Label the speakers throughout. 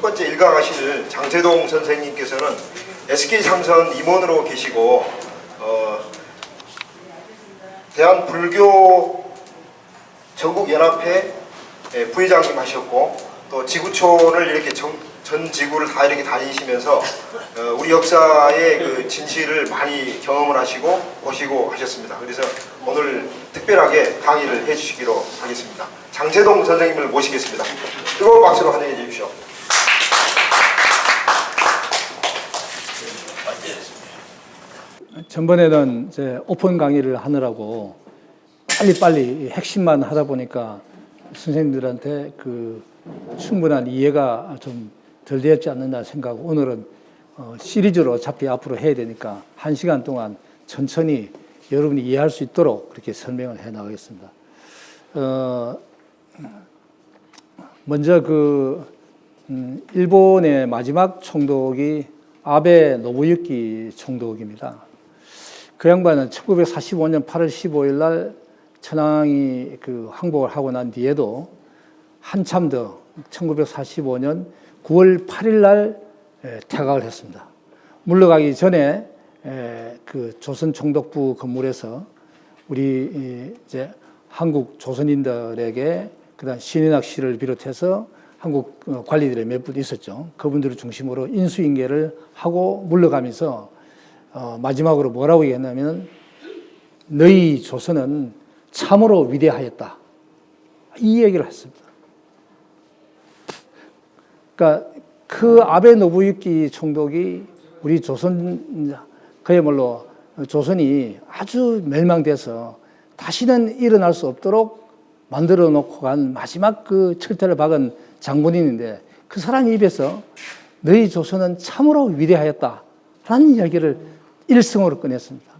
Speaker 1: 번째 일강하실 장재동 선생님께서는 SK 삼선 임원으로 계시고 대한불교 전국연합회 부회장님 하셨고 또 지구촌을 이렇게 전 지구를 다 이렇게 다니시면서 우리 역사의 그 진실을 많이 경험을 하시고 보시고 하셨습니다. 그래서 오늘 특별하게 강의를 해주시기로 하겠습니다. 장재동 선생님을 모시겠습니다. 뜨거운 박수로 환영해 주십시오.
Speaker 2: 전번에는 이제 오픈 강의를 하느라고 빨리빨리 핵심만 하다 보니까 선생님들한테 그 충분한 이해가 좀 덜 되었지 않느냐 생각하고 오늘은 시리즈로 어차피 앞으로 해야 되니까 1시간 동안 천천히 여러분이 이해할 수 있도록 그렇게 설명을 해 나가겠습니다. 먼저 일본의 마지막 총독이 아베 노부유키 총독입니다. 그 양반은 1945년 8월 15일 날 천황이 항복을 하고 난 뒤에도 한참 더 1945년 9월 8일 날 퇴각을 했습니다. 물러가기 전에 조선 총독부 건물에서 우리 이제 한국 조선인들에게 그다음 신인학 씨를 비롯해서 한국 관리들의 몇 분 있었죠. 그분들을 중심으로 인수인계를 하고 물러가면서 마지막으로 뭐라고 얘기했냐면 너희 조선은 참으로 위대하였다. 이 얘기를 했습니다. 그러니까 그 아베 노부유키 총독이 우리 조선 그야말로 조선이 아주 멸망돼서 다시는 일어날 수 없도록 만들어 놓고 간 마지막 그 철퇴를 박은 장본인인데 그 사람 입에서 너희 조선은 참으로 위대하였다라는 이야기를 일성으로 꺼냈습니다.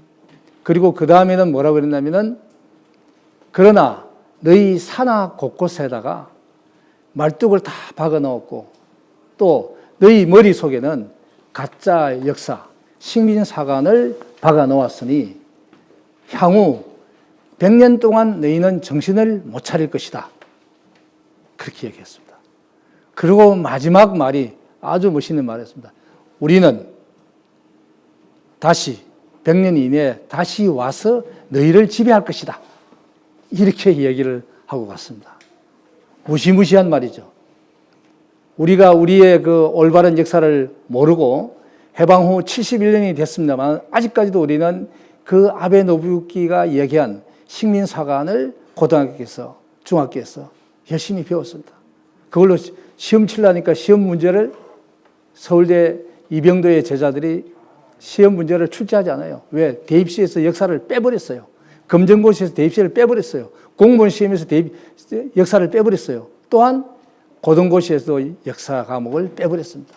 Speaker 2: 그리고 그 다음에는 뭐라고 그랬냐면은 그러나 너희 산하 곳곳에다가 말뚝을 다 박아 넣었고 또 너희 머릿속에는 가짜 역사, 식민사관을 박아 놓았으니 향후 100년 동안 너희는 정신을 못 차릴 것이다. 그렇게 얘기했습니다. 그리고 마지막 말이 아주 멋있는 말이었습니다. 우리는 다시 100년 이내에 다시 와서 너희를 지배할 것이다. 이렇게 얘기를 하고 갔습니다. 무시무시한 말이죠. 우리가 우리의 그 올바른 역사를 모르고 해방 후 71년이 됐습니다만 아직까지도 우리는 그 아베 노부유키가 얘기한 식민사관을 고등학교에서 중학교에서 열심히 배웠습니다. 그걸로 시험 치려니까 시험 문제를 서울대 이병도의 제자들이 시험 문제를 출제하지 않아요. 왜? 대입시에서 역사를 빼버렸어요. 검정고시에서 대입시를 빼버렸어요. 공무원 시험에서 역사를 빼버렸어요. 또한 고등고시에서도 역사 과목을 빼버렸습니다.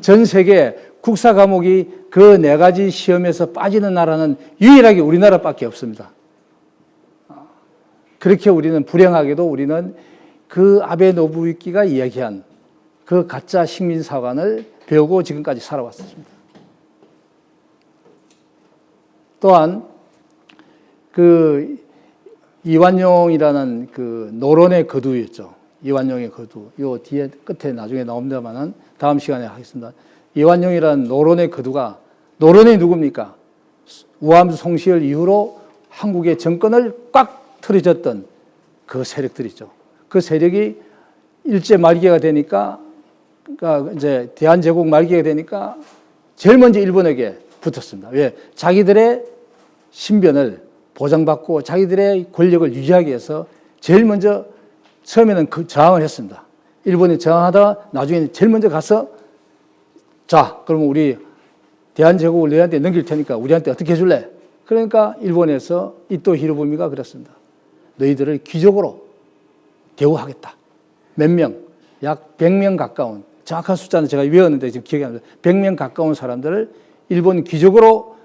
Speaker 2: 전 세계 국사 과목이 그 4가지 시험에서 빠지는 나라는 유일하게 우리나라밖에 없습니다. 그렇게 우리는 불행하게도 우리는 그 아베 노부유키가 이야기한 그 가짜 식민사관을 배우고 지금까지 살아왔습니다. 또한 그 이완용이라는 그 노론의 거두였죠. 이완용의 거두. 요 뒤에 끝에 나중에 나옵니다만은 다음 시간에 하겠습니다. 이완용이라는 노론의 거두가 노론이 누굽니까? 우암 송시열 이후로 한국의 정권을 꽉 틀어졌던 그 세력들이죠. 그 세력이 일제 말기가 되니까 그러니까 이제 대한제국 말기가 되니까 제일 먼저 일본에게 붙었습니다. 왜? 자기들의 신변을 보장받고 자기들의 권력을 유지하기 위해서 제일 먼저 처음에는 저항을 했습니다. 일본이 저항하다가 나중에는 제일 먼저 가서 자, 그러면 우리 대한제국을 너희한테 넘길 테니까 우리한테 어떻게 해줄래? 그러니까 일본에서 이토 히로부미가 그랬습니다. 너희들을 귀족으로 대우하겠다. 몇 명? 약 100명 가까운, 정확한 숫자는 제가 외웠는데 지금 기억이 안 나요. 100명 가까운 사람들을 일본 귀족으로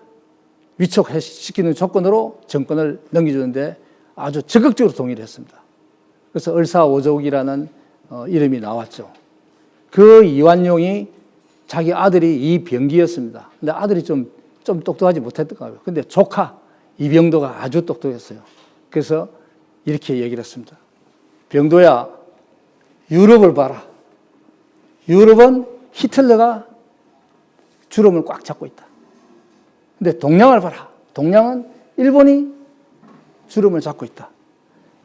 Speaker 2: 위촉시키는 조건으로 정권을 넘겨주는데 아주 적극적으로 동의를 했습니다. 그래서 을사오족이라는 이름이 나왔죠. 그 이완용이 자기 아들이 이병기였습니다. 근데 아들이 좀 똑똑하지 못했던 것 같아요. 근데 조카 이병도가 아주 똑똑했어요. 그래서 이렇게 얘기를 했습니다. 병도야, 유럽을 봐라. 유럽은 히틀러가 주름을 꽉 잡고 있다. 근데 동양을 봐라. 동양은 일본이 주름을 잡고 있다.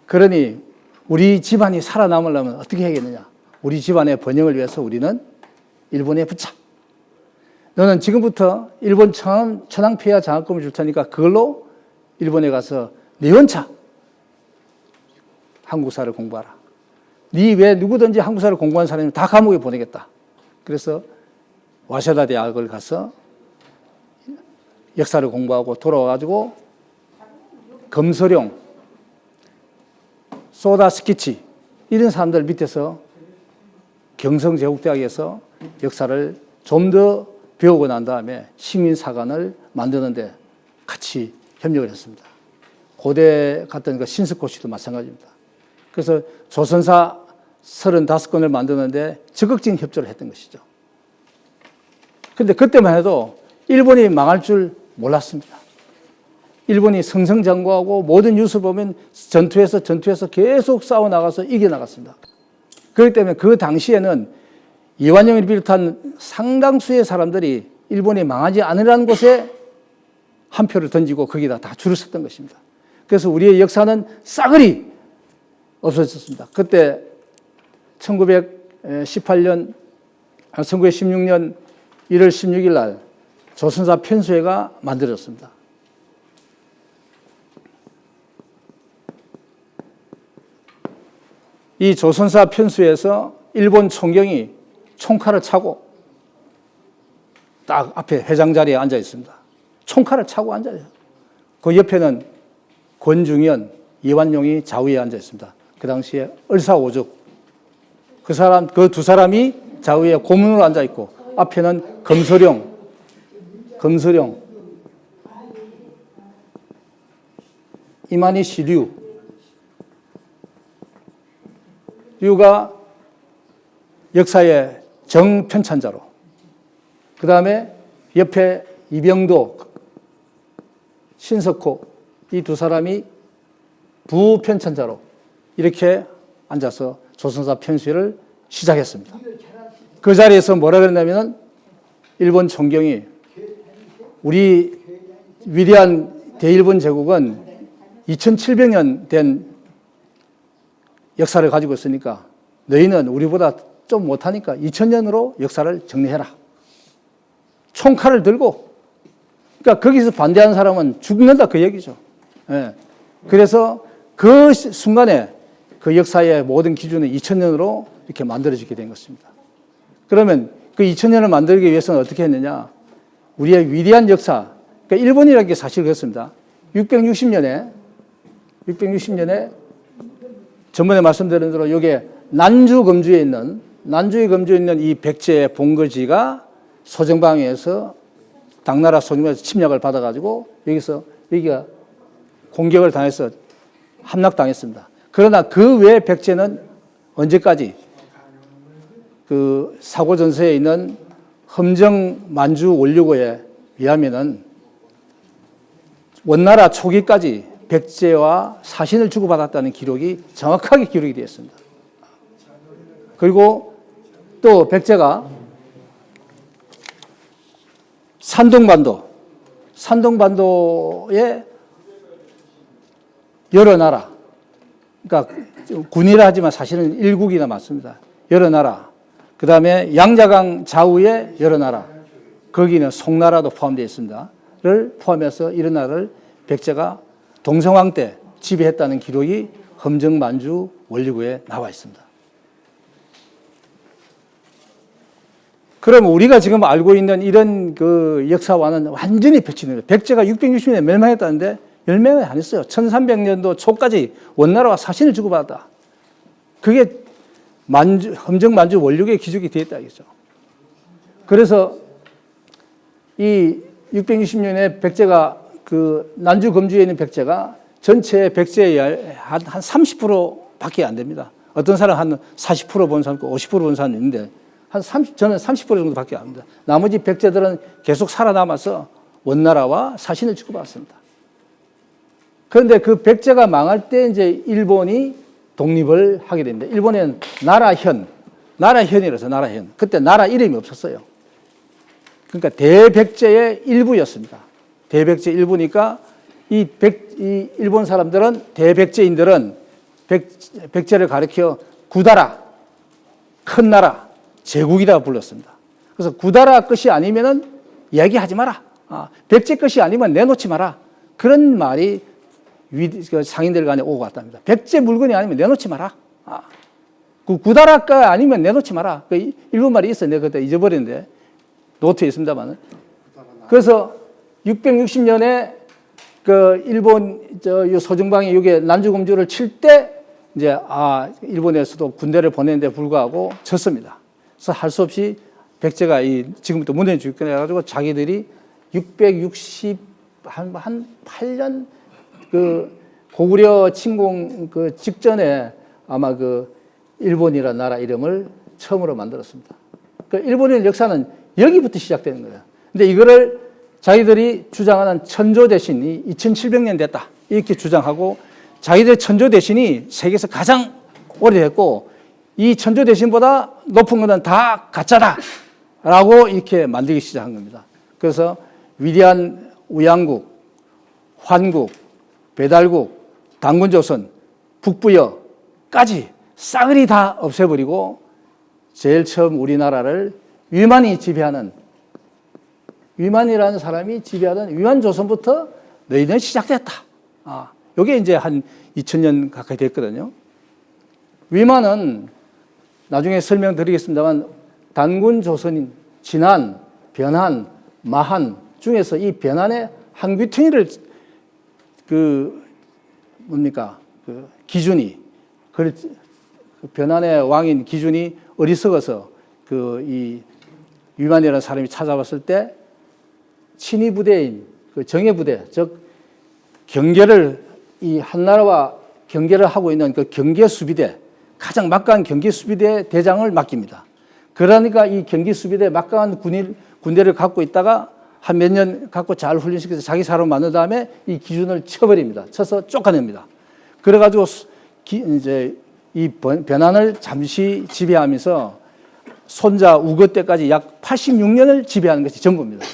Speaker 2: 그러니 우리 집안이 살아남으려면 어떻게 해야겠느냐. 우리 집안의 번영을 위해서 우리는 일본에 붙자. 너는 지금부터 일본 천황폐하 장학금을 줄 테니까 그걸로 일본에 가서 네 연차 한국사를 공부하라. 네 외에 누구든지 한국사를 공부한 사람이 다 감옥에 보내겠다. 그래서 와세다 대학을 가서 역사를 공부하고 돌아와가지고 검소룡, 소다 스키치 이런 사람들 밑에서 경성제국대학에서 역사를 좀 더 배우고 난 다음에 식민사관을 만드는데 같이 협력을 했습니다. 고대 갔던 그 신스코시도 마찬가지입니다. 그래서 조선사 35권을 만드는데 적극적인 협조를 했던 것이죠. 그런데 그때만 해도 일본이 망할 줄 몰랐습니다. 일본이 승승장구하고 모든 뉴스 보면 전투에서 계속 싸워나가서 이겨나갔습니다. 그렇기 때문에 그 당시에는 이완용을 비롯한 상당수의 사람들이 일본이 망하지 않으라는 곳에 한 표를 던지고 거기다 다 줄을 섰던 것입니다. 그래서 우리의 역사는 싸그리 없어졌습니다. 그때 1916년 1월 16일 날 조선사 편수회가 만들어졌습니다. 이 조선사 편수회에서 일본 총경이 총칼을 차고 딱 앞에 회장 자리에 앉아 있습니다. 총칼을 차고 앉아요. 그 옆에는 권중현, 이완용이 좌우에 앉아 있습니다. 그 당시에 을사오적 그 두 사람이 좌우에 고문으로 앉아 있고 앞에는 검소룡, 이마니시 류가 역사의 정편찬자로, 그 다음에 옆에 이병도, 신석호 이 두 사람이 부편찬자로 이렇게 앉아서 조선사 편수회를 시작했습니다. 그 자리에서 뭐라 그랬냐면 일본 총경이 우리 위대한 대일본 제국은 2700년 된 역사를 가지고 있으니까 너희는 우리보다 좀 못하니까 2000년으로 역사를 정리해라. 총칼을 들고, 그러니까 거기서 반대하는 사람은 죽는다 그 얘기죠. 예. 그래서 그 순간에 그 역사의 모든 기준은 2000년으로 이렇게 만들어지게 된 것입니다. 그러면 그 2000년을 만들기 위해서는 어떻게 했느냐? 우리의 위대한 역사, 그러니까 일본이라는 게 사실 그렇습니다. 660년에 전번에 말씀드린 대로 이게 난주에 검주에 있는 이 백제의 본거지가 소정방에서 당나라 소정방에서 침략을 받아가지고 여기가 공격을 당해서 함락당했습니다. 그러나 그 외 백제는 언제까지 그 사고전서에 있는 험정 만주 원류고에 의하면은 원나라 초기까지 백제와 사신을 주고받았다는 기록이 정확하게 기록이 되어 있습니다. 그리고 또 백제가 산동반도의 여러 나라, 그러니까 군이라 하지만 사실은 일국이나 맞습니다. 여러 나라, 그 다음에 양자강 좌우의 여러 나라, 거기는 송나라도 포함되어 있습니다. 를 포함해서 이런 나라를 백제가 동성왕 때 지배했다는 기록이 험정만주 원리구에 나와 있습니다. 그럼 우리가 지금 알고 있는 이런 그 역사와는 완전히 배치는 거예요. 백제가 660년에 멸망했다는데 멸망이 안 했어요. 1300년도 초까지 원나라와 사신을 주고받았다. 그게 험정만주 원륙의 기적이 되었다 이거죠. 그래서 이 660년에 백제가 그 난주 검주에 있는 백제가 전체 백제의 한 30%밖에 안 됩니다. 어떤 사람 한 40% 본 사람 있고 50% 본 사람이 있는데 저는 30% 정도밖에 안 됩니다. 나머지 백제들은 계속 살아남아서 원나라와 사신을 주고받았습니다. 그런데 그 백제가 망할 때 이제 일본이 독립을 하게 됩니다. 일본에는 나라현이라서 나라현. 그때 나라 이름이 없었어요. 그러니까 대백제의 일부였습니다. 대백제 일부니까 이 일본 사람들은 대백제인들은 백제를 가리켜 구다라, 큰 나라, 제국이라 불렀습니다. 그래서 구다라 것이 아니면은 이야기하지 마라. 백제 것이 아니면 내놓지 마라. 그런 말이 상인들 간에 오고 갔답니다. 백제 물건이 아니면 내놓지 마라. 그 구다라가 아니면 내놓지 마라. 그 일본 말이 있어요. 내가 그때 잊어버렸는데 노트에 있습니다만. 그래서 660년에 그 일본 소정방이 이게 난주공주를 칠 때 이제 일본에서도 군대를 보내는데 불구하고 졌습니다. 그래서 할 수 없이 백제가 지금부터 문헌 주권해 가지고 자기들이 660 한 8년 그 고구려 침공 그 직전에 아마 그 일본이라는 나라 이름을 처음으로 만들었습니다. 그 일본의 역사는 여기부터 시작되는 거예요. 근데 이거를 자기들이 주장하는 천조 대신이 2700년 됐다. 이렇게 주장하고 자기들의 천조 대신이 세계에서 가장 오래됐고 이 천조 대신보다 높은 것은 다 가짜다. 라고 이렇게 만들기 시작한 겁니다. 그래서 위대한 우양국, 환국, 배달국, 단군조선, 북부여까지 싸그리 다 없애버리고 제일 처음 우리나라를 위만이 지배하는 위만이라는 사람이 지배하던 위만조선부터 너희는 시작됐다. 이게 이제 한 2000년 가까이 됐거든요. 위만은 나중에 설명드리겠습니다만 단군조선인 진한, 변한, 마한 중에서 이 변한의 한귀퉁이를 기준이 변한의 왕인 기준이 어리석어서 이 위만이라는 사람이 찾아왔을 때 친위 부대인 그 정예 부대, 즉 경계를 이 한나라와 경계를 하고 있는 그 경계 수비대, 가장 막강한 경계 수비대 대장을 맡깁니다. 그러니까 이 경계 수비대 막강한 군대를 갖고 있다가 한 몇 년 갖고 잘 훈련시켜서 자기 사람 만든 다음에 이 기준을 쳐버립니다. 쳐서 쫓아냅니다. 그래가지고 이제 이 변한을 잠시 지배하면서 손자 우거 때까지 약 86년을 지배하는 것이 전부입니다.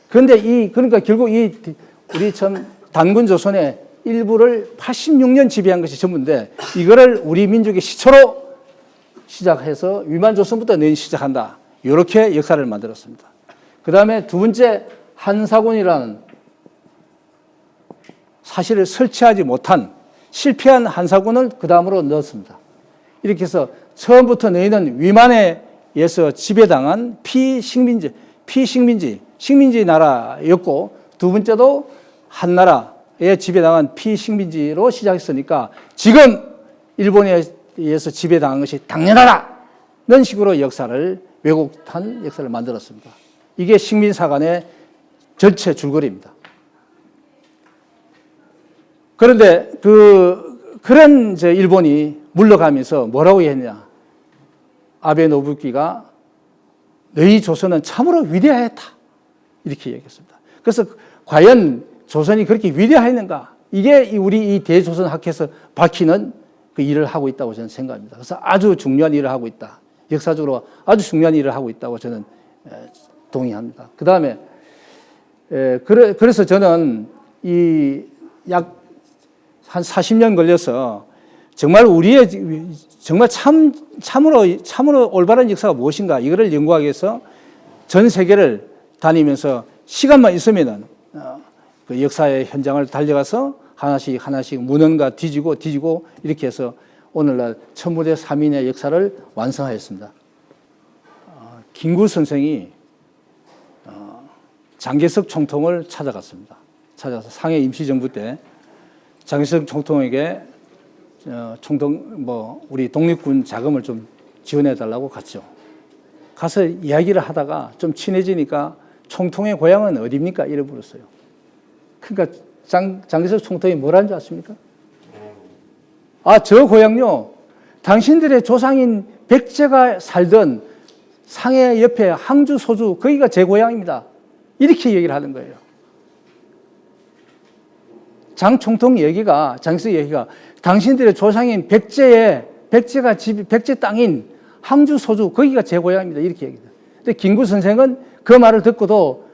Speaker 2: 그런데 그러니까 결국 우리 참 단군조선의 일부를 86년 지배한 것이 전부인데 이거를 우리 민족의 시초로 시작해서 위만조선부터 너희 시작한다. 이렇게 역사를 만들었습니다. 그 다음에 두 번째 한사군이라는 사실을 설치하지 못한 실패한 한사군을 그 다음으로 넣었습니다. 이렇게 해서 처음부터 너희는 위만에 의해서 지배당한 식민지 나라였고 두 번째도 한나라에 지배당한 피식민지로 시작했으니까 지금 일본에 의해서 지배당한 것이 당연하다는 식으로 역사를 왜곡한 역사를 만들었습니다. 이게 식민사관의 전체 줄거리입니다. 그런데 그런 일본이 물러가면서 뭐라고 했냐? 아베 노부키가 너희 조선은 참으로 위대하였다. 이렇게 얘기했습니다. 그래서 과연 조선이 그렇게 위대하였는가? 이게 우리 이 대조선 학회에서 밝히는 그 일을 하고 있다고 저는 생각합니다. 그래서 아주 중요한 일을 하고 있다. 역사적으로 아주 중요한 일을 하고 있다고 저는 동의합니다. 그 다음에 그래서 저는 약 한 40년 걸려서 정말 우리의 정말 참으로 올바른 역사가 무엇인가 이거를 연구하기 위해서 전 세계를 다니면서 시간만 있으면은 그 역사의 현장을 달려가서 하나씩 문헌가 뒤지고 이렇게 해서 오늘날 천무대 3인의 역사를 완성하였습니다. 김구 선생이 장개석 총통을 찾아갔습니다. 찾아서 상해 임시정부 때 장개석 총통에게 우리 독립군 자금을 좀 지원해 달라고 갔죠. 가서 이야기를 하다가 좀 친해지니까 총통의 고향은 어디입니까? 이래 물었어요. 그러니까 장개석 총통이 뭐라는 줄 아십니까? 저 고향요. 당신들의 조상인 백제가 살던 상해 옆에 항주, 소주, 거기가 제 고향입니다. 이렇게 얘기를 하는 거예요. 장 총통 얘기가, 장개석 얘기가 당신들의 조상인 백제 땅인 항주, 소주, 거기가 제 고향입니다. 이렇게 얘기해요. 근데 김구 선생은 그 말을 듣고도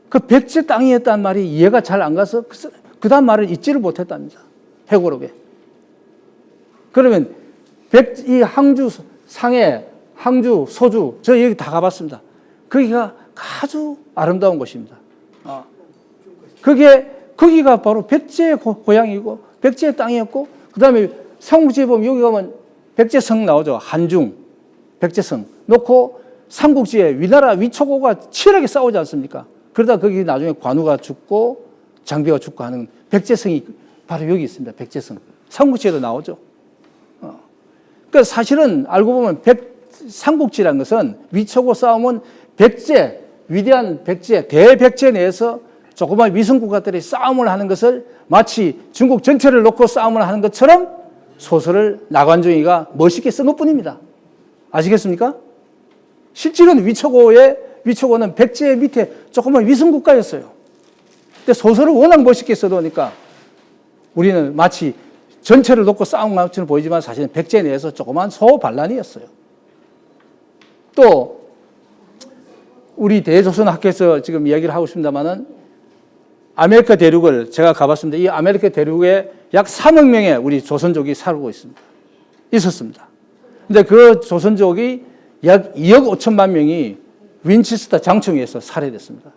Speaker 2: 그 백제 땅이었다는 말이 이해가 잘 안 가서 그 다음 말을 잊지를 못했답니다. 해고록에. 그러면 이 항주, 상해, 항주, 소주, 저 여기 다 가봤습니다. 거기가 아주 아름다운 곳입니다. 거기가 바로 백제의 고향이고, 백제의 땅이었고, 그 다음에 삼국지에 보면 여기 가면 백제성 나오죠. 한중, 백제성. 놓고 삼국지에 위나라 위초고가 치열하게 싸우지 않습니까? 그러다 거기 나중에 관우가 죽고 장비가 죽고 하는 백제성이 바로 여기 있습니다. 백제성. 삼국지에도 나오죠. 그러니까 사실은 알고 보면 삼국지라는 것은 위초고 싸움은 백제, 위대한 백제, 대백제 내에서 조그만 위성국가들이 싸움을 하는 것을 마치 중국 전체를 놓고 싸움을 하는 것처럼 소설을 나관중이가 멋있게 쓴 것뿐입니다. 아시겠습니까? 실제로는 위초고는 백제 밑에 조그만 위성국가였어요. 근데 소설을 워낙 멋있게 써놓으니까 우리는 마치 전체를 놓고 싸운 것처럼 보이지만 사실은 백제 내에서 조그만 소반란이었어요. 또 우리 대조선 학회에서 지금 이야기를 하고 있습니다만은 아메리카 대륙을 제가 가봤습니다. 이 아메리카 대륙에 약 3억 명의 우리 조선족이 살고 있었습니다. 근데 그 조선족이 약 2억 5천만 명이 윈체스터 장충에서 살해됐습니다.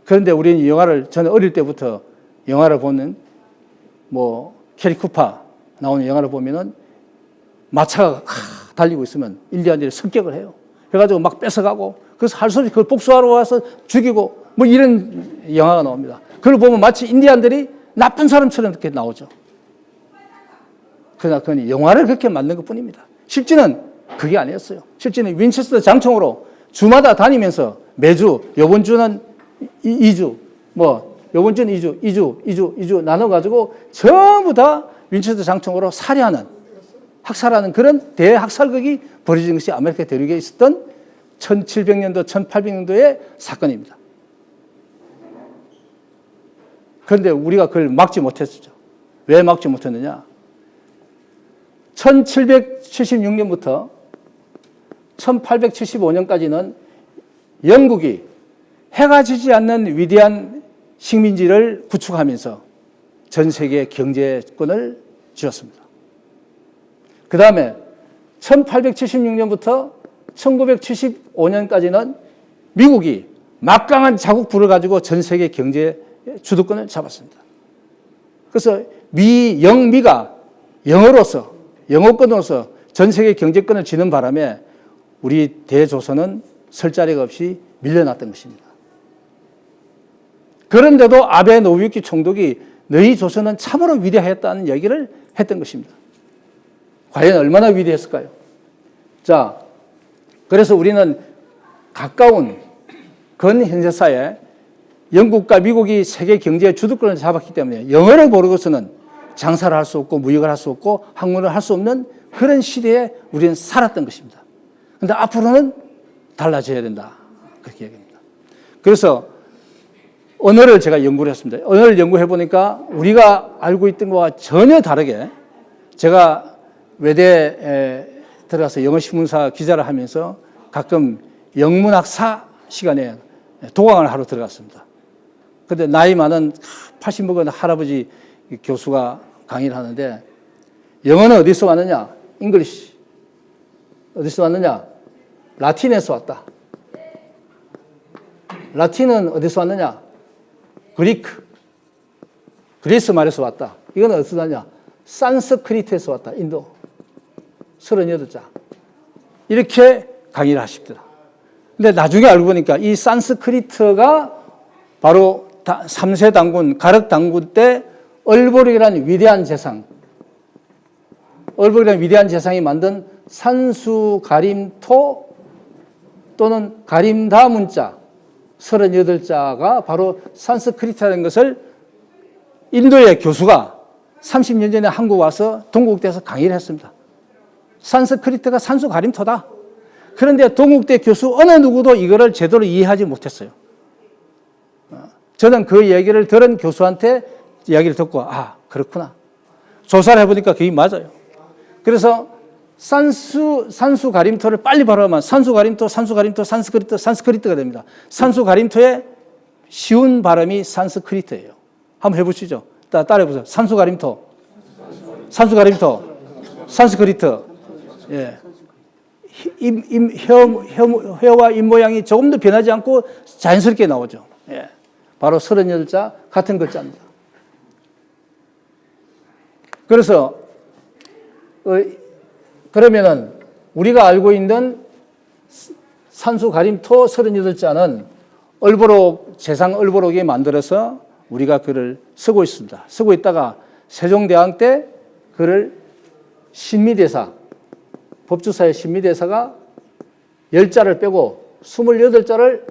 Speaker 2: 그런데 우리는 저는 어릴 때부터 영화를 보는 캐리 쿠파 나오는 영화를 보면은 마차가 달리고 있으면 인디안들이 습격을 해요. 그래가지고 막 뺏어가고, 그래서 할 수 없이 그걸 복수하러 와서 죽이고, 이런 영화가 나옵니다. 그걸 보면 마치 인디안들이 나쁜 사람처럼 이렇게 나오죠. 그러나 그건 영화를 그렇게 만든 것 뿐입니다. 실제는 그게 아니었어요. 실제는 윈체스터 장총으로 주마다 다니면서 매주, 요번 주는 2주, 요번 주는 2주 나눠가지고 전부 다 윈체스터 장총으로 학살하는 그런 대학살극이 벌어진 것이 아메리카 대륙에 있었던 1700년도, 1800년도의 사건입니다. 그런데 우리가 그걸 막지 못했죠. 왜 막지 못했느냐? 1776년부터 1875년까지는 영국이 해가 지지 않는 위대한 식민지를 구축하면서 전 세계 경제권을 쥐었습니다. 그 다음에 1876년부터 1975년까지는 미국이 막강한 자국부를 가지고 전 세계 경제 주도권을 잡았습니다. 그래서 영미가 영어권으로서 전 세계 경제권을 쥐는 바람에 우리 대조선은 설 자리가 없이 밀려났던 것입니다. 그런데도 아베 노부유키 총독이 너희 조선은 참으로 위대하였다는 얘기를 했던 것입니다. 과연 얼마나 위대했을까요? 자, 그래서 우리는 가까운 근현대사에 영국과 미국이 세계 경제의 주도권을 잡았기 때문에 영어를 모르고서는 장사를 할 수 없고 무역을 할 수 없고 학문을 할 수 없는 그런 시대에 우리는 살았던 것입니다. 그런데 앞으로는 달라져야 된다. 그렇게 얘기합니다. 그래서 언어를 제가 연구를 했습니다. 언어를 연구해 보니까 우리가 알고 있던 것과 전혀 다르게 제가 외대에 들어가서 영어신문사 기자를 하면서 가끔 영문학사 시간에 도강을 하러 들어갔습니다. 그런데 나이 많은 80 먹은 할아버지 교수가 강의를 하는데 영어는 어디서 왔느냐? 잉글리시. 어디서 왔느냐? 라틴에서 왔다. 라틴은 어디서 왔느냐? 그리스 말에서 왔다. 이건 어디서 왔냐? 산스크리트에서 왔다. 인도. 38자. 이렇게 강의를 하십니다. 근데 나중에 알고 보니까 이 산스크리트가 바로 3세 당군, 가륵 당군 때 얼보릭이라는 위대한 재상, 얼보릭이라는 위대한 재상이 만든 산수가림토 또는 가림다 문자 38자가 바로 산스크리트라는 것을 인도의 교수가 30년 전에 한국 와서 동국대에서 강의를 했습니다. 산스크리트가 산수가림토다. 그런데 동국대 교수 어느 누구도 이거를 제대로 이해하지 못했어요. 저는 그 얘기를 들은 교수한테 이야기를 듣고 그렇구나. 조사를 해보니까 그게 맞아요. 그래서 산수 가림토를 빨리 발음하면 산수 가림토, 산스크리트가 됩니다. 산수 가림토의 쉬운 발음이 산스크리트예요. 한번 해보시죠. 따라해보세요. 산수 가림토, 산스크리트. 예. 혀와 입 모양이 조금 더 변하지 않고 자연스럽게 나오죠. 예. 바로 38자 같은 글자입니다. 그래서 그러면은 우리가 알고 있는 산수 가림토 38자는 세상 얼보록에 만들어서 우리가 그를 쓰고 있습니다. 쓰고 있다가 세종대왕 때 그를 신미대사, 법주사의 신미대사가 10자를 빼고 28자를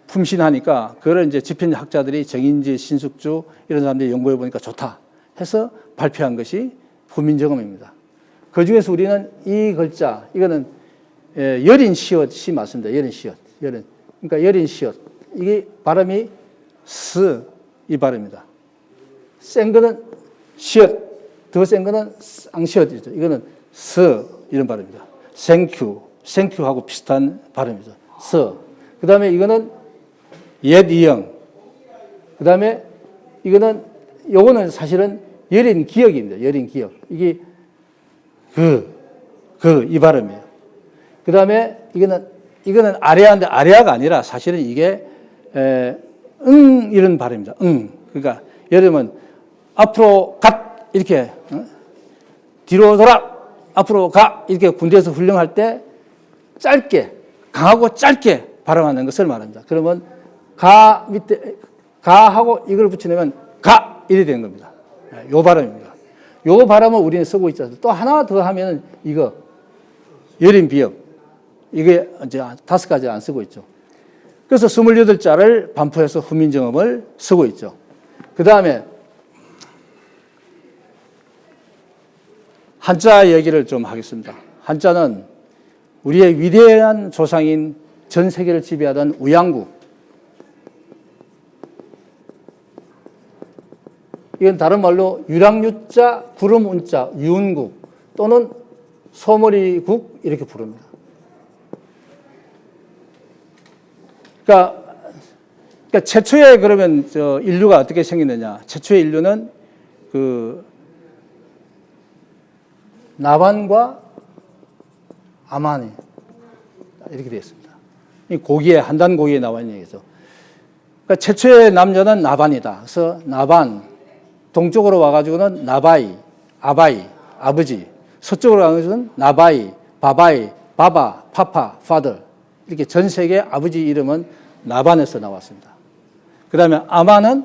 Speaker 2: 품신하니까 그걸 이제 집현학자들이 정인지, 신숙주 이런 사람들이 연구해 보니까 좋다 해서 발표한 것이 후민정음입니다. 그 중에서 우리는 이 글자, 이거는 여린시옷이 맞습니다. 여린시옷. 그러니까 여린시옷. 이게 발음이 스, 이 발음입니다. 센 거는 시옷, 더 센 거는 앙시옷이죠. 이거는 스, 이런 발음입니다. 생큐하고 비슷한 발음이죠. 스. 그 다음에 이거는 옛 이형. 그 다음에 요거는 사실은 여린 기억입니다. 여린 기억. 이게 이 발음이에요. 그 다음에 이거는 아레아인데 아레아가 아니라 사실은 이게 이런 발음입니다. 그러니까 예를 들면 앞으로 갓 이렇게 뒤로 돌아 앞으로 가 이렇게 군대에서 훈련할 때 짧게 강하고 짧게 발음하는 것을 말합니다. 그러면 가 밑에 가하고 이걸 붙여내면 가 이래 되는 겁니다. 요 발음입니다. 요 발음을 우리는 쓰고 있죠. 또 하나 더 하면 이거 여린 비읍 이게 이제 5가지 안 쓰고 있죠. 그래서 28자를 반포해서 후민정음을 쓰고 있죠. 그 다음에 한자 얘기를 좀 하겠습니다. 한자는 우리의 위대한 조상인 전 세계를 지배하던 우양국. 이건 다른 말로 유랑유자, 구름운자, 유운국 또는 소머리국 이렇게 부릅니다. 그러니까 최초에 그러면 인류가 어떻게 생겼느냐? 최초의 인류는 나반과 아만이 이렇게 되어 있습니다. 이 고기에 한단 고기에 나와 있는 얘기죠. 그러니까 최초의 남자는 나반이다. 그래서 나반 동쪽으로 와가지고는 나바이, 아바이, 아버지. 서쪽으로 가가지고는 나바이, 바바이, 바바, 파파, 파더. 이렇게 전 세계 아버지 이름은 나반에서 나왔습니다. 그 다음에 아마는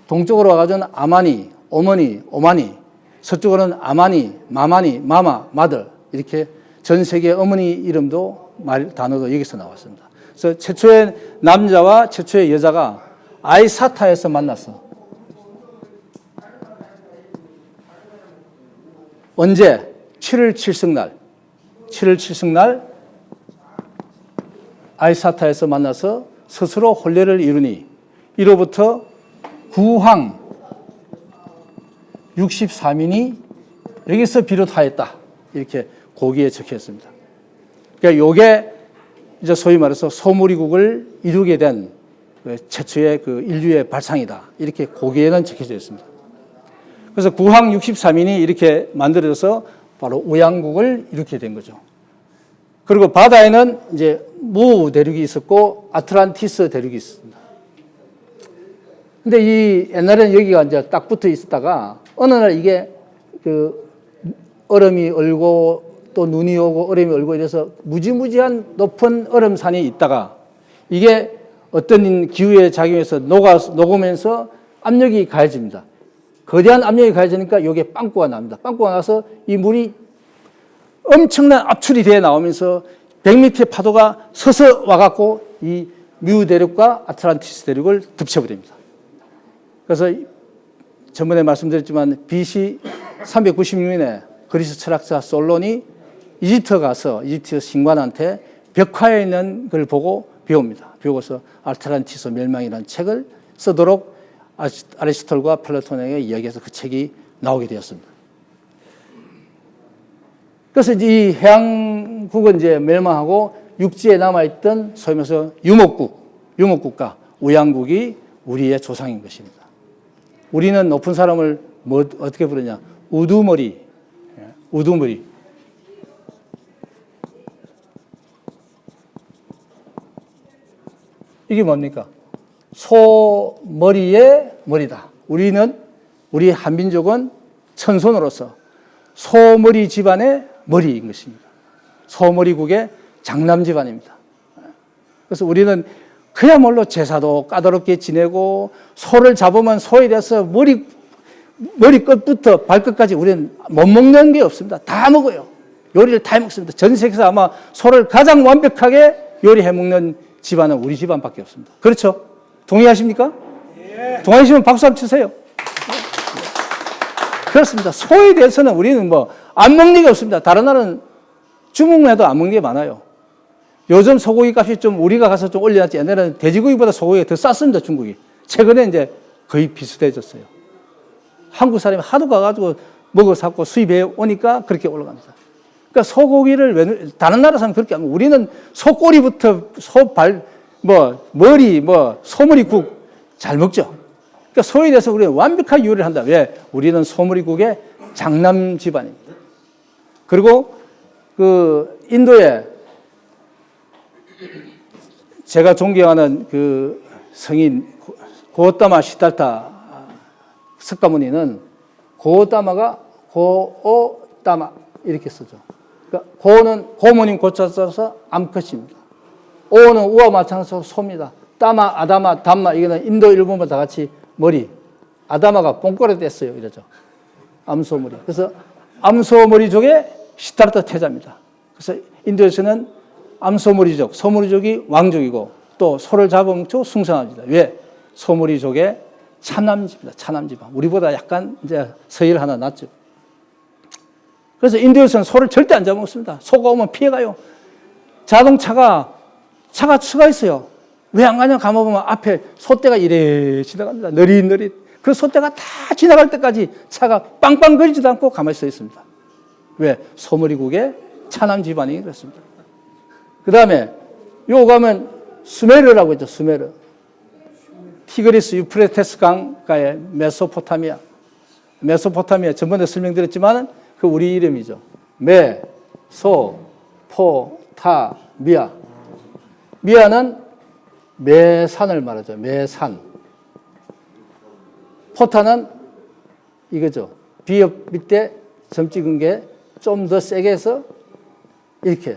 Speaker 2: 동쪽으로 와가지고는 아마니, 어머니, 오마니. 서쪽으로는 아마니, 마마니, 마마, 마들. 이렇게 전 세계 어머니 이름도 단어도 여기서 나왔습니다. 그래서 최초의 남자와 최초의 여자가 아이사타에서 만났어. 언제? 7월 7승날. 7월 7승날 아이사타에서 만나서 스스로 혼례를 이루니 이로부터 구황 63인이 여기서 비롯하였다. 이렇게 고기에 적혀 있습니다. 그러니까 요게 이제 소위 말해서 소머리국을 이루게 된 최초의 인류의 발상이다. 이렇게 고기에는 적혀져 있습니다. 그래서 구황 63인이 이렇게 만들어져서 바로 우양국을 이루게 된 거죠. 그리고 바다에는 이제 무 대륙이 있었고 아틀란티스 대륙이 있습니다. 근데 옛날에는 여기가 이제 딱 붙어 있었다가 어느 날 이게 얼음이 얼고 또 눈이 오고 얼음이 얼고 이래서 무지무지한 높은 얼음산이 있다가 이게 어떤 기후에 작용해서 녹으면서 압력이 가해집니다. 거대한 압력이 가해지니까 여기에 빵꾸가 납니다. 빵꾸가 나서 이 물이 엄청난 압출이 되어 나오면서 100m의 파도가 서서 와갖고 이 뮤 대륙과 아틀란티스 대륙을 덮쳐버립니다. 그래서 전번에 말씀드렸지만 BC 396년에 그리스 철학자 솔론이 이집트 가서 이집트 신관한테 벽화에 있는 걸 보고 배웁니다. 배우고서 아틀란티스 멸망이라는 책을 쓰도록 아리스토텔과 플라톤에게 이야기해서 그 책이 나오게 되었습니다. 그래서 이 해양국은 이제 멸망하고 육지에 남아있던 소위 말해서 유목국가, 우양국이 우리의 조상인 것입니다. 우리는 높은 사람을 어떻게 부르냐? 우두머리. 우두머리. 이게 뭡니까? 소머리의 머리다. 우리 한민족은 천손으로서 소머리 집안의 머리인 것입니다. 소머리국의 장남 집안입니다. 그래서 우리는 그야말로 제사도 까다롭게 지내고 소를 잡으면 소에 대해서 머리 끝부터 발끝까지 우리는 못 먹는 게 없습니다. 다 먹어요. 요리를 다 먹습니다. 전 세계에서 아마 소를 가장 완벽하게 요리해 먹는 집안은 우리 집안밖에 없습니다. 그렇죠? 동의하십니까? 예. 동의하시면 박수 한번 치세요. 그렇습니다. 소에 대해서는 우리는 안 먹는 게 없습니다. 다른 나라는 중국만 해도 안 먹는 게 많아요. 요즘 소고기 값이 좀 우리가 가서 좀 올려놨지. 옛날에는 돼지고기보다 소고기가 더 쌌습니다, 중국이. 최근에 이제 거의 비슷해졌어요. 한국 사람이 하도 가가지고 먹어 샀고 수입해 오니까 그렇게 올라갑니다. 그러니까 소고기를 다른 나라 사람 그렇게 하면 우리는 소꼬리부터 소발, 머리, 소머리국 잘 먹죠. 그러니까 소에 대해서 우리는 완벽하게 요리를 한다. 왜? 우리는 소머리국의 장남 집안입니다. 그리고 그 인도에 제가 존경하는 그 성인 고오타마 시달타 석가모니는 고오타마가 고오타마 이렇게 쓰죠. 그러니까 고는 고모님 고자 써서 암컷입니다. 오는 우와 마찬가지로 소입니다. 따마, 아다마, 담마 이거는 인도 일본과 다 같이 머리. 아다마가 뽕꼬리 뗐어요 이러죠. 암소머리. 그래서 암소머리족의 시타르타 태자입니다. 그래서 인도에서는 암소머리족, 소머리족이 왕족이고 또 소를 잡아먹고 숭상합니다. 왜? 소머리족의 차남집이다. 차남집안. 우리보다 약간 이제 서열 하나 낫죠. 그래서 인도에서는 소를 절대 안 잡아먹습니다. 소가 오면 피해가요. 자동차가 차가 있어요. 왜 안 가냐 가보면 앞에 소떼가 이래 지나갑니다. 느릿느릿. 그 소떼가 다 지나갈 때까지 차가 빵빵거리지도 않고 가만히 서 있습니다. 왜? 소머리국의 차남 집안이 그렇습니다. 그 다음에 요 가면 수메르라고 있죠. 수메르. 티그리스 유프레테스 강가의 메소포타미아. 전번에 설명드렸지만 그 우리 이름이죠. 메소포타미아. 미아는 매산을 말하죠. 매산. 포타는 이거죠. 비읍 밑에 점 찍은 게 좀 더 세게 해서 이렇게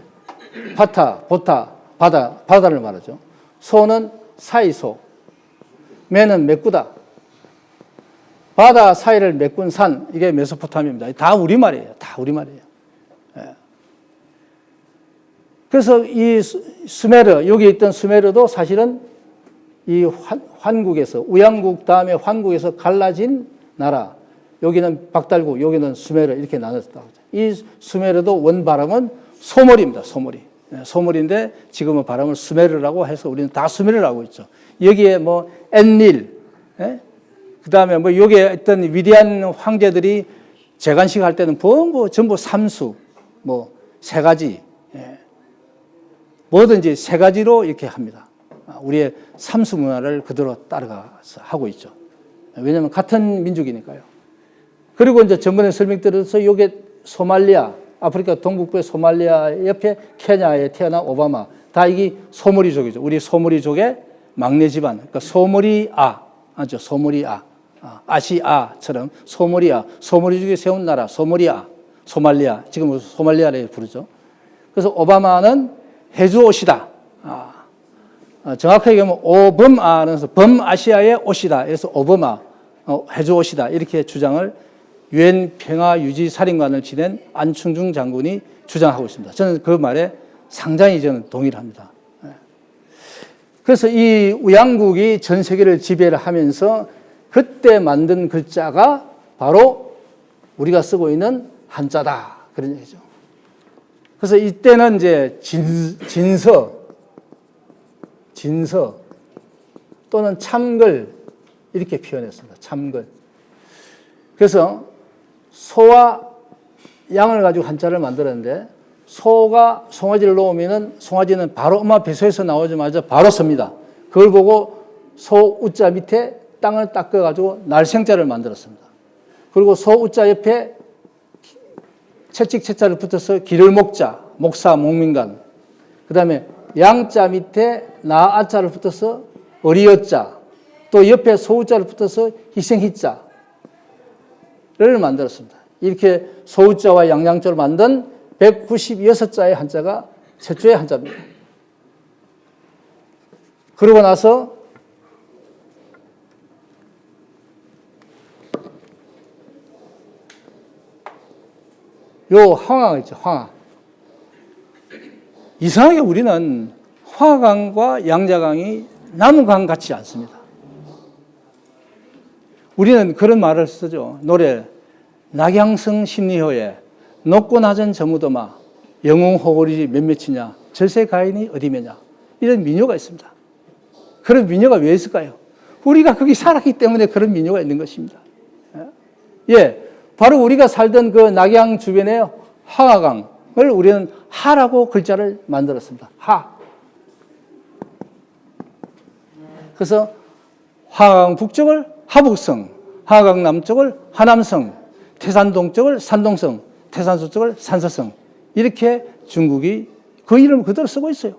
Speaker 2: 파타, 보타, 바다를 말하죠. 소는 사이소. 매는 메꾸다. 바다 사이를 메꾼 산, 이게 메소포타미아입니다. 다 우리말이에요. 다 우리말이에요. 예. 그래서 이 수메르, 여기 있던 수메르도 사실은 이 환국에서, 우양국 다음에 환국에서 갈라진 나라. 여기는 박달국, 여기는 수메르 이렇게 나눴다고 하죠. 이 수메르도 원 발음은 소머리입니다. 소머리. 소머리인데 지금은 발음을 수메르라고 해서 우리는 다 수메르라고 있죠. 여기에 엔닐, 그 다음에 여기에 있던 위대한 황제들이 재관식 할 때는 전부 삼수, 세 가지, 뭐든지 세 가지로 이렇게 합니다. 우리의 삼수 문화를 그대로 따라가서 하고 있죠. 왜냐하면 같은 민족이니까요. 그리고 이제 전번에 설명드려서 이게 소말리아, 아프리카 동북부의 소말리아 옆에 케냐에 태어난 오바마, 다 이게 소머리족이죠. 우리 소머리족의 막내 집안, 그러니까 소머리아, 맞죠? 소머리아, 아시아처럼 소머리아, 소머리족이 세운 나라, 소머리아, 소말리아, 지금 소말리아를 부르죠. 그래서 오바마는 해주옷이다. 정확하게 보면 오범아는 범아시아의 옷이다. 그래서 오바마, 해주옷이다. 이렇게 주장을 유엔 평화유지사령관을 지낸 안충중 장군이 주장하고 있습니다. 저는 그 말에 상당히 저는 동의를 합니다. 그래서 이 우양국이 전 세계를 지배를 하면서 그때 만든 글자가 바로 우리가 쓰고 있는 한자다. 그런 얘기죠. 그래서 이때는 이제 진서 또는 참글 이렇게 표현했습니다. 참글. 그래서 소와 양을 가지고 한자를 만들었는데 소가 송아지를 놓으면은 송아지는 바로 엄마 뱃속에서 나오자마자 바로 섭니다. 그걸 보고 소 우자 밑에 땅을 닦아가지고 날생자를 만들었습니다. 그리고 소 우자 옆에 채찍 채자를 붙여서 기를 목자, 목사, 목민간. 그 다음에 양자 밑에 나아자를 붙여서 어리여자. 또 옆에 소우자를 붙여서 희생희자를 만들었습니다. 이렇게 소우자와 양양자로 만든 196자의 한자가 최초의 한자입니다. 그러고 나서 요 황하가 있죠, 황하. 이상하게 우리는 화강과 양자강이 나무강 같지 않습니다. 우리는 그런 말을 쓰죠. 노래 낙양성 심리효에 높고 낮은 저무도마 영웅호골이 몇몇이냐 절세가인이 어디매냐 이런 민요가 있습니다. 그런 민요가 왜 있을까요? 우리가 거기 살았기 때문에 그런 민요가 있는 것입니다. 예, 바로 우리가 살던 그 낙양 주변에 황하강을 우리는 하라고 글자를 만들었습니다. 하. 그래서 황하강 북쪽을 하북성, 하강 남쪽을 하남성, 태산 동쪽을 산동성, 태산 서쪽을 산서성 이렇게 중국이 그 이름을 그대로 쓰고 있어요.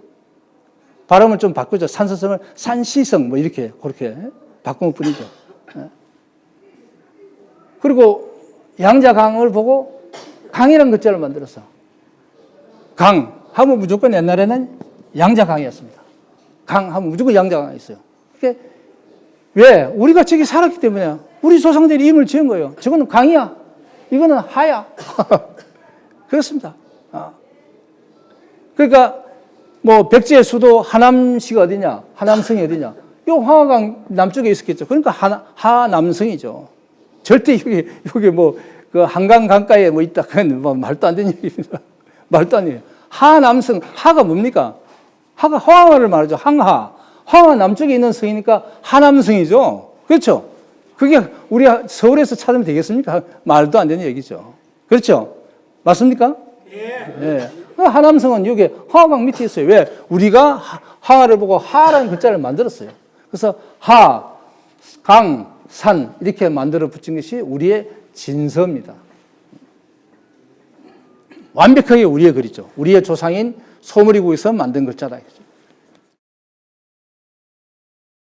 Speaker 2: 발음을 좀 바꾸죠. 산서성을 산시성 뭐 이렇게 그렇게 바꾼 뿐이죠. 그리고 양자강을 보고 강이라는 글자를 만들었어. 강 하면 무조건 옛날에는 양자강이었습니다. 강 하면 무조건 양자강이 있어요. 그게 왜? 우리가 저기 살았기 때문에 우리 조상들이 이름을 지은 거예요. 저거는 강이야. 이거는 하야. 그렇습니다. 그러니까 뭐 백제의 수도 하남시가 어디냐? 하남성이 어디냐? 요 황하강 남쪽에 있었겠죠. 그러니까 하남성이죠. 절대 여기 뭐 그 한강 강가에 뭐 있다. 그건 뭐 말도 안 되는 얘기입니다. 말도 안 돼요. 하남성, 하가 뭡니까? 하가 황하를 말하죠. 항하. 황하 남쪽에 있는 성이니까 하남성이죠. 그렇죠? 그게 우리가 서울에서 찾으면 되겠습니까? 말도 안 되는 얘기죠. 그렇죠? 맞습니까? 예. 예. 하남성은 여기 황하강 밑에 있어요. 왜? 우리가 하를 보고 하라는 글자를 만들었어요. 그래서 하, 강, 산 이렇게 만들어 붙인 것이 우리의 진서입니다. 완벽하게 우리의 글이죠. 우리의 조상인 소머리국에서 만든 글자다.